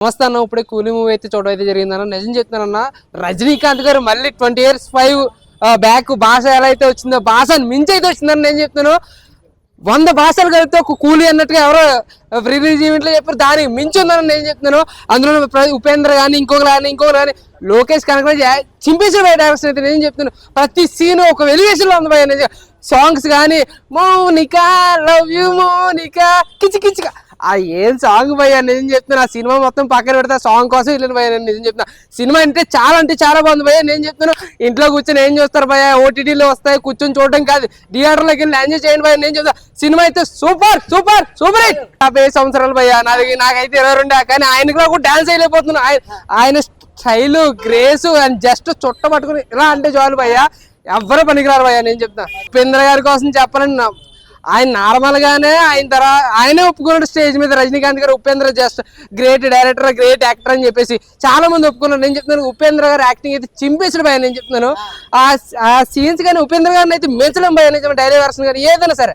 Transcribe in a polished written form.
నమస్తే అన్న. ఇప్పుడే కూలీ మూవీ అయితే చూడడం అయితే జరిగిందన్న. నిజం చెప్తున్నానన్న, రజనీకాంత్ గారు మళ్ళీ 20 years 5 బ్యాక్ భాష ఎలా అయితే వచ్చిందో భాషను మించి అయితే వచ్చిందని నేను చెప్తున్నాను. 100 భాషలు కలిపితే ఒక కూలీ అన్నట్టుగా ఎవరో రిలీజ్ ఈవెంట్లో చెప్పారు, దానికి మించి ఉందని నేను చెప్తున్నాను. అందులో ఉపేంద్ర కానీ ఇంకొకరు కానీ లోకేష్ కనకరాజ్ చింపేసిన బయట అయితే నేను చెప్తున్నాను. ప్రతి సీన్ ఒక వెలివేషన్లో ఉంది భయ. సాంగ్స్ కానీ మౌనిక లవ్ యూ మౌనిక కిచికిచిగా ఏం సాంగ్ భయ్యా నేను చెప్తున్నా. ఆ సినిమా మొత్తం పక్కన పెడతా, సాంగ్ కోసం వెళ్ళిన భయ్యా. నేను నిజం చెప్తున్నా, సినిమా అంటే చాలా బాగుంది భయ్యా. నేను చెప్తున్నాను, ఇంట్లో కూర్చొని ఏం చూస్తారు భయ్యా, ఓటీటీలో వస్తాయి కూర్చొని చూడటం కాదు, థియేటర్లోకి వెళ్ళి ఎంజాయ్ చేయండి భయ్యా. నేను చెప్తా, సినిమా అయితే సూపర్ సూపర్ సూపర్ హిట్. 50 సంవత్సరాలు భయ్యా, నాకైతే 22, కానీ ఆయనకు కూడా డాన్స్ అయిపోతున్నాను. ఆయన స్టైలు గ్రేసు అండ్ జస్ట్ చుట్ట పట్టుకుని ఇలా అంటే చాలు భయ్యా, ఎవ్వరూ పనికిరారు భయ్యా. నేను చెప్తా, ఉపేంద్ర గారి కోసం చెప్పాలని ఆయన నార్మల్ గానే ఆయన తర్వాత ఆయనే ఒప్పుకున్నాడు స్టేజ్ మీద. రజనీకాంత్ గారు Upendra just great director, great actor అని చెప్పేసి చాలా మంది ఒప్పుకున్నారు. నేను చెప్తున్నాను, ఉపేంద్ర గారు యాక్టింగ్ అయితే చింపేసాడు భయ. నేను చెప్తున్నాను, ఆ సీన్స్ కానీ ఉపేంద్ర గారిని అయితే మెచ్చలేం భయ. నేను డైలీ వర్షన్ కానీ ఏదైనా సరే